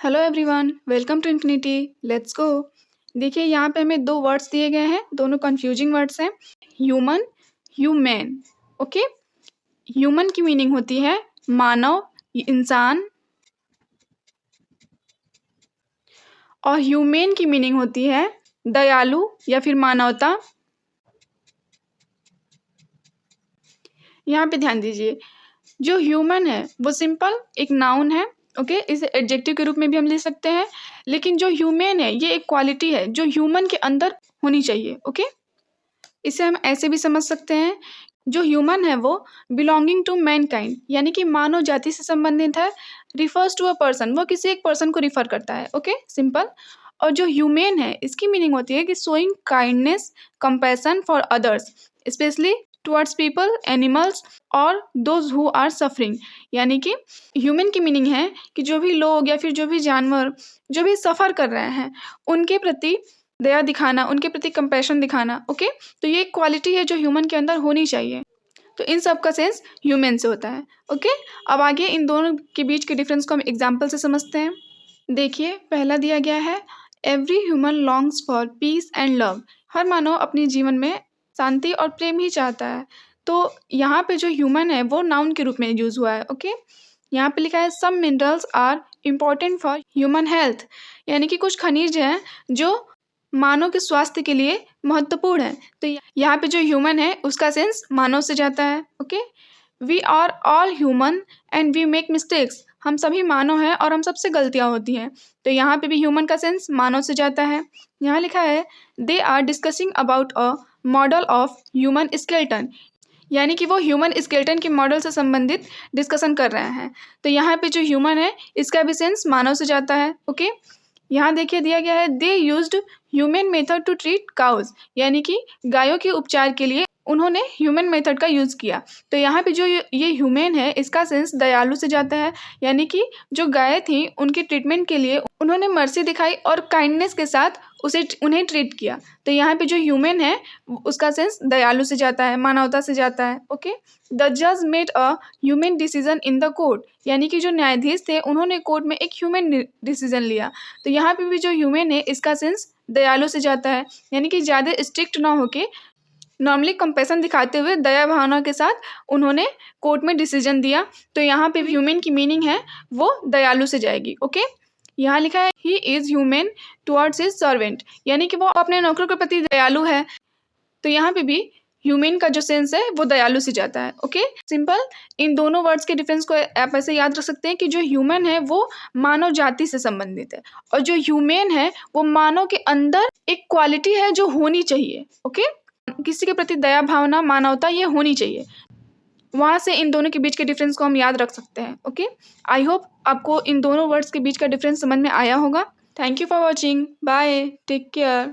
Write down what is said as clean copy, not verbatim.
Hello everyone, welcome to Infinity. Let's go. देखिए यहाँ पे हमें दो वर्ड्स दिए गए हैं, दोनों कंफ्यूजिंग वर्ड्स हैं। Human, human. ओके, ह्यूमन की मीनिंग होती है मानव, इंसान, और ह्यूमैन की मीनिंग होती है दयालु या फिर मानवता। यहाँ पे ध्यान दीजिए, जो ह्यूमन है वो सिंपल एक नाउन है। ओके, इसे एडजेक्टिव के रूप में भी हम ले सकते हैं, लेकिन जो ह्यूमन है ये एक क्वालिटी है जो ह्यूमन के अंदर होनी चाहिए। ओके, इसे हम ऐसे भी समझ सकते हैं, जो ह्यूमन है वो बिलोंगिंग टू मैनकाइंड, यानी कि मानव जाति से संबंधित है। रिफर्स टू अ पर्सन, वो किसी एक पर्सन को रिफर करता है। Okay, simple. और जो ह्यूमेन है इसकी मीनिंग होती है कि showing kindness, compassion for others, specially towards people, animals और दोज हु आर सफरिंग। यानी कि ह्यूमन की मीनिंग है कि जो भी लोग या फिर जो भी जानवर जो भी सफ़र कर रहे हैं उनके प्रति दया दिखाना, उनके प्रति कंपैशन दिखाना। ओके, तो ये एक क्वालिटी है जो ह्यूमन के अंदर होनी चाहिए। तो इन सब का सेंस ह्यूमन से होता है। ओके, अब आगे इन दोनों के बीच के डिफरेंस को हम एग्जाम्पल से समझते हैं। देखिए, पहला दिया गया है, every human longs for peace and love. हर मानव अपने जीवन में शांति और प्रेम ही चाहता है। तो यहाँ पे जो ह्यूमन है वो नाउन के रूप में यूज हुआ है। ओके, यहाँ पे लिखा है some minerals are important for human health, यानी कि कुछ खनिज हैं जो मानव के स्वास्थ्य के लिए महत्वपूर्ण है। तो यहाँ पे जो ह्यूमन है उसका सेंस मानव से जाता है। Okay, we are all human and we make mistakes. हम सभी मानव हैं और हम सबसे गलतियाँ होती हैं। तो यहाँ पे भी ह्यूमन का सेंस मानव से जाता है। यहाँ लिखा है they are discussing about a model of human skeleton, यानी कि वो ह्यूमन स्केलेटन के मॉडल से संबंधित डिस्कशन कर रहे हैं। तो यहाँ पे जो ह्यूमन है इसका भी सेंस मानव से जाता है। ओके, यहाँ देखिए दिया गया है they used human method to treat cows, यानी कि गायों के उपचार के लिए उन्होंने ह्यूमन मेथड का यूज़ किया। तो यहाँ पे जो ये ह्यूमन है इसका सेंस दयालु से जाता है, यानी कि जो गायें थी उनके ट्रीटमेंट के लिए उन्होंने मर्सी दिखाई और काइंडनेस के साथ उन्हें ट्रीट किया। तो यहाँ पे जो ह्यूमन है उसका सेंस दयालु से जाता है, मानवता से जाता है। ओके, द जज made a human decision in the court, यानी कि जो न्यायाधीश थे उन्होंने कोर्ट में एक ह्यूमन डिसीजन लिया। तो यहाँ पे भी जो ह्यूमन है इसका सेंस दयालु से जाता है, यानी कि ज़्यादा स्ट्रिक्ट ना होके नॉर्मली कंपैशन दिखाते हुए दया भावना के साथ उन्होंने कोर्ट में डिसीजन दिया। तो यहाँ पे ह्यूमन की मीनिंग है वो दयालु से जाएगी। ओके, यहाँ लिखा है he is human towards his servant, यानी कि वो अपने नौकरों के प्रति दयालु है। तो यहाँ पे भी ह्यूमन का जो सेंस है वो दयालु से जाता है। Okay, simple. इन दोनों वर्ड्स के डिफरेंस को आप ऐसे याद रख सकते हैं कि जो ह्यूमन है वो मानव जाति से संबंधित है, और जो ह्यूमन है वो मानव के अंदर एक क्वालिटी है जो होनी चाहिए। ओके, किसी के प्रति दया भावना, मानवता ये होनी चाहिए। वहाँ से इन दोनों के बीच के डिफरेंस को हम याद रख सकते हैं। ओके, आई होप आपको इन दोनों वर्ड्स के बीच का डिफरेंस समझ में आया होगा। Thank you for watching, bye, take care.